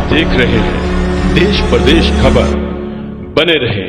देख रहे हैं देश प्रदेश खबर। बने रहे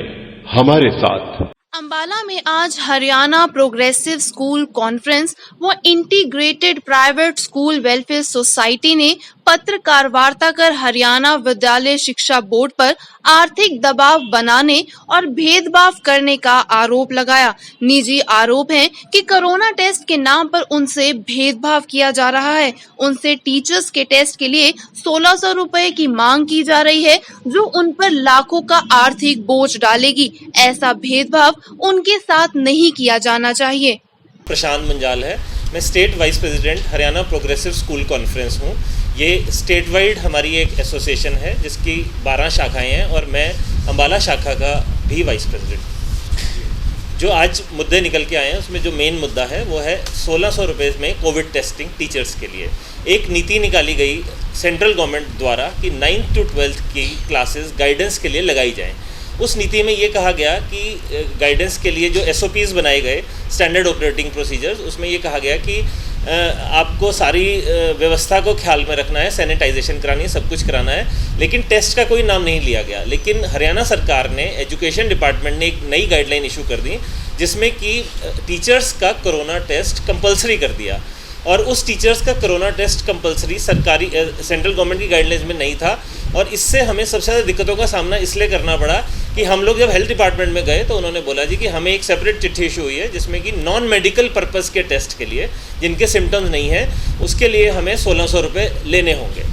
हमारे साथ। अंबाला में आज हरियाणा प्रोग्रेसिव स्कूल कॉन्फ्रेंस व integrated private school welfare society ने पत्रकार वार्ता कर हरियाणा विद्यालय शिक्षा बोर्ड पर आर्थिक दबाव बनाने और भेदभाव करने का आरोप लगाया। निजी आरोप है कि कोरोना टेस्ट के नाम पर उनसे भेदभाव किया जा रहा है। उनसे टीचर्स के टेस्ट के लिए 1600 रुपए की मांग की जा रही है, जो उन पर लाखों का आर्थिक बोझ डालेगी। ऐसा भेदभाव उनके साथ नहीं किया जाना चाहिए। प्रशांत मंजाल है, मैं state wise president Haryana progressive school conference हूँ। ये स्टेट वाइड हमारी एक एसोसिएशन है जिसकी 12 शाखाएं हैं और मैं अंबाला शाखा का भी वाइस प्रेसिडेंट। जो आज मुद्दे निकल के आए हैं उसमें जो मेन मुद्दा है वो है 1600 रुपये में कोविड टेस्टिंग टीचर्स के लिए। एक नीति निकाली गई सेंट्रल गवर्नमेंट द्वारा कि 9th to 12th की क्लासेस गाइडेंस के लिए लगाई जाएँ। उस नीति में ये कहा गया कि गाइडेंस के लिए जो SOPs बनाए गए, स्टैंडर्ड ऑपरेटिंग प्रोसीजर्स, उसमें ये कहा गया कि आपको सारी व्यवस्था को ख्याल में रखना है, सैनिटाइजेशन करानी है, सब कुछ कराना है, लेकिन टेस्ट का कोई नाम नहीं लिया गया। लेकिन हरियाणा सरकार ने, एजुकेशन डिपार्टमेंट ने एक नई गाइडलाइन इशू कर दी जिसमें कि टीचर्स का कोरोना टेस्ट कंपलसरी कर दिया। और उस टीचर्स का कोरोना टेस्ट कंपलसरी सरकारी सेंट्रल गवर्नमेंट की गाइडलाइंस में नहीं था और इससे हमें सबसे ज़्यादा दिक्कतों का सामना इसलिए करना पड़ा कि हम लोग जब हेल्थ डिपार्टमेंट में गए तो उन्होंने बोला जी कि हमें एक सेपरेट चिट्ठी इशू हुई है जिसमें कि नॉन मेडिकल पर्पज़ के टेस्ट के लिए, जिनके सिम्टम्स नहीं हैं, उसके लिए हमें 1600 रुपये लेने होंगे।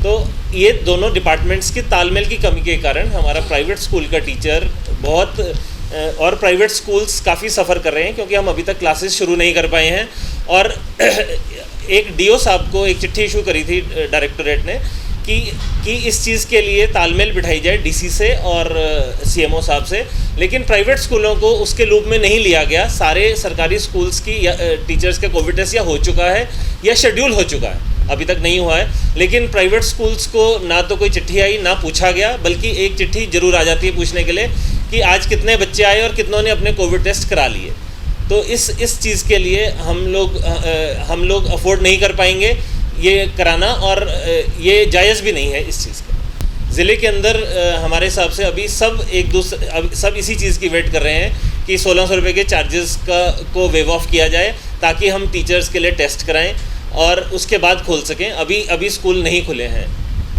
तो ये दोनों डिपार्टमेंट्स की तालमेल की कमी के कारण हमारा प्राइवेट स्कूल का टीचर बहुत और प्राइवेट स्कूल्स काफ़ी सफ़र कर रहे हैं क्योंकि हम अभी तक क्लासेस शुरू नहीं कर पाए हैं। और एक DO साहब को एक चिट्ठी इशू करी थी डायरेक्टोरेट ने कि इस चीज़ के लिए तालमेल बिठाई जाए DC से और CMO साहब से, लेकिन प्राइवेट स्कूलों को उसके लूप में नहीं लिया गया। सारे सरकारी स्कूल्स की टीचर्स का कोविड टेस्ट या हो चुका है या शेड्यूल हो चुका है, अभी तक नहीं हुआ है। लेकिन प्राइवेट स्कूल्स को ना तो कोई चिट्ठी आई, ना पूछा गया, बल्कि एक चिट्ठी जरूर आ जाती है पूछने के लिए कि आज कितने बच्चे आए और कितनों ने अपने कोविड टेस्ट करा लिए। तो इस चीज़ के लिए हम लोग अफोर्ड नहीं कर पाएंगे ये कराना, और ये जायज़ भी नहीं है इस चीज़ का। ज़िले के अंदर हमारे हिसाब से अभी सब इसी चीज़ की वेट कर रहे हैं कि 1600 रुपये के चार्जेस को वेव ऑफ किया जाए ताकि हम टीचर्स के लिए टेस्ट कराएं और उसके बाद खोल सकें। अभी स्कूल नहीं खुले हैं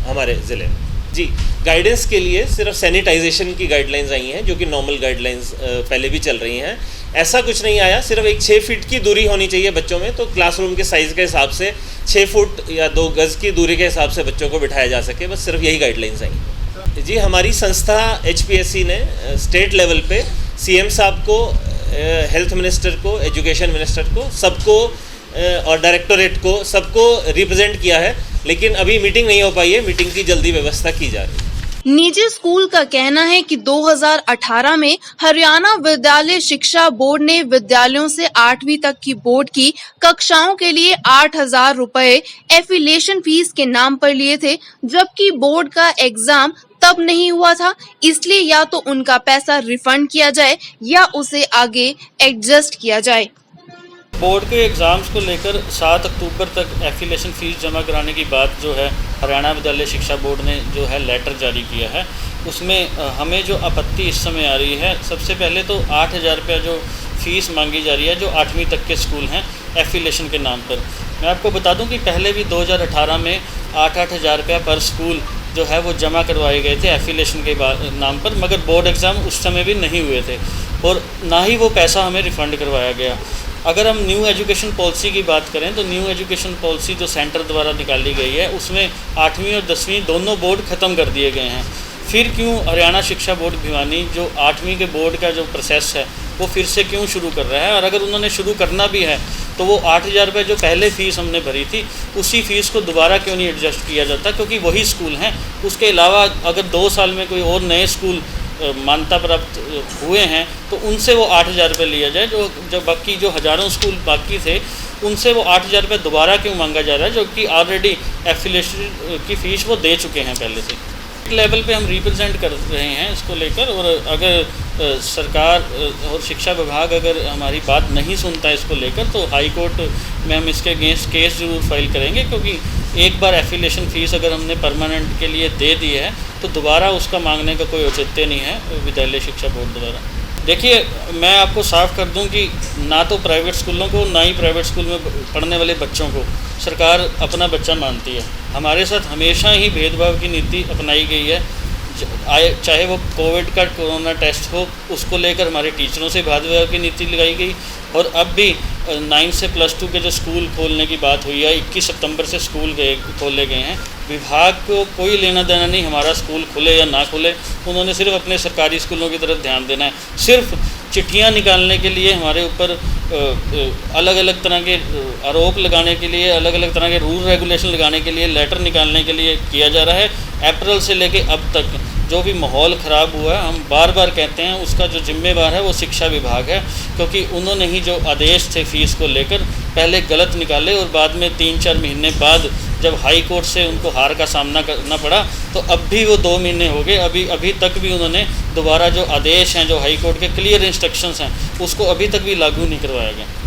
हमारे ज़िले में। जी, गाइडेंस के लिए सिर्फ सैनिटाइजेशन की गाइडलाइंस आई हैं जो कि नॉर्मल गाइडलाइंस पहले भी चल रही हैं। ऐसा कुछ नहीं आया, सिर्फ एक 6 फीट की दूरी होनी चाहिए बच्चों में, तो क्लासरूम के साइज़ के हिसाब से 6 फुट या 2 गज़ की दूरी के हिसाब से बच्चों को बिठाया जा सके, बस सिर्फ यही गाइडलाइंस आई। जी, हमारी संस्था HPSC ने स्टेट लेवल पे CM साहब को, हेल्थ मिनिस्टर को, एजुकेशन मिनिस्टर को, सबको और डायरेक्टोरेट को, सबको रिप्रेजेंट किया है, लेकिन अभी मीटिंग नहीं हो पाई है। मीटिंग की जल्दी व्यवस्था की जा रही है। निजी स्कूल का कहना है कि 2018 में हरियाणा विद्यालय शिक्षा बोर्ड ने विद्यालयों से 8वीं तक की बोर्ड की कक्षाओं के लिए 8000 रुपए एफिलिएशन फीस के नाम पर लिए थे, जबकि बोर्ड का एग्जाम तब नहीं हुआ था। इसलिए या तो उनका पैसा रिफंड किया जाए या उसे आगे एडजस्ट किया जाए। बोर्ड के एग्ज़ाम्स को लेकर 7 अक्टूबर तक एफिलिएशन फ़ीस जमा कराने की बात जो है हरियाणा विद्यालय शिक्षा बोर्ड ने जो है लेटर जारी किया है, उसमें हमें जो आपत्ति इस समय आ रही है, सबसे पहले तो 8000 रुपया जो फ़ीस मांगी जा रही है जो 8वीं तक के स्कूल हैं एफिलिएशन के नाम पर। मैं आपको बता दूं कि पहले भी 2018 में 8-8 हज़ार रुपया पर स्कूल जो है वो जमा करवाए गए थे एफिलिएशन के नाम पर, मगर बोर्ड एग्ज़ाम उस समय भी नहीं हुए थे और ना ही वो पैसा हमें रिफ़ंड करवाया गया। अगर हम न्यू एजुकेशन पॉलिसी की बात करें तो न्यू एजुकेशन पॉलिसी जो सेंटर द्वारा निकाली गई है उसमें 8वीं और 10वीं दोनों बोर्ड ख़त्म कर दिए गए हैं। फिर क्यों हरियाणा शिक्षा बोर्ड भिवानी जो 8वीं के बोर्ड का जो प्रोसेस है वो फिर से क्यों शुरू कर रहा है? और अगर उन्होंने शुरू करना भी है तो वो 8000 रुपये जो पहले फ़ीस हमने भरी थी उसी फ़ीस को दोबारा क्यों नहीं एडजस्ट किया जाता, क्योंकि वही स्कूल हैं। उसके अलावा अगर 2 साल में कोई और नए स्कूल मान्यता प्राप्त हुए हैं तो उनसे वो 8000 रुपये लिया जाए, जो बाकी जो हज़ारों स्कूल बाकी थे उनसे वो 8000 रुपये दोबारा क्यों मांगा जा रहा है, जो कि ऑलरेडी एफिलिएशन की फ़ीस वो दे चुके हैं पहले से। लेवल पे हम रिप्रेजेंट कर रहे हैं इसको लेकर, और अगर सरकार और शिक्षा विभाग अगर हमारी बात नहीं सुनता है इसको लेकर तो हाई कोर्ट में हम इसके अगेंस्ट केस ज़रूर फाइल करेंगे, क्योंकि एक बार एफिलिएशन फ़ीस अगर हमने परमानेंट के लिए दे दी है तो दोबारा उसका मांगने का कोई औचित्य नहीं है विद्यालय शिक्षा बोर्ड द्वारा। देखिए, मैं आपको साफ कर दूं कि ना तो प्राइवेट स्कूलों को ना ही प्राइवेट स्कूल में पढ़ने वाले बच्चों को सरकार अपना बच्चा मानती है। हमारे साथ हमेशा ही भेदभाव की नीति अपनाई गई है, चाहे वो कोविड का कोरोना टेस्ट हो, उसको लेकर हमारे टीचरों से भेदभाव की नीति लगाई गई। और अब भी 9 से +2 के जो स्कूल खोलने की बात हुई है, 21 सितंबर से स्कूल खोले गए हैं। विभाग को कोई लेना देना नहीं हमारा स्कूल खुले या ना खुले, उन्होंने सिर्फ अपने सरकारी स्कूलों की तरफ ध्यान देना है। सिर्फ चिट्ठियां निकालने के लिए हमारे ऊपर अलग अलग तरह के आरोप लगाने के लिए, अलग अलग तरह के रूल रेगुलेशन लगाने के लिए, लेटर निकालने के लिए किया जा रहा है। अप्रैल से लेके अब तक जो भी माहौल ख़राब हुआ है, हम बार बार कहते हैं उसका जो जिम्मेवार है वो शिक्षा विभाग है, क्योंकि उन्होंने ही जो आदेश थे फ़ीस को लेकर पहले गलत निकाले और बाद में 3-4 महीने बाद जब हाई कोर्ट से उनको हार का सामना करना पड़ा तो अब भी वो 2 महीने हो गए, अभी तक भी उन्होंने दोबारा जो आदेश हैं, जो हाई कोर्ट के क्लियर इंस्ट्रक्शंस हैं, उसको अभी तक भी लागू नहीं करवाया गया।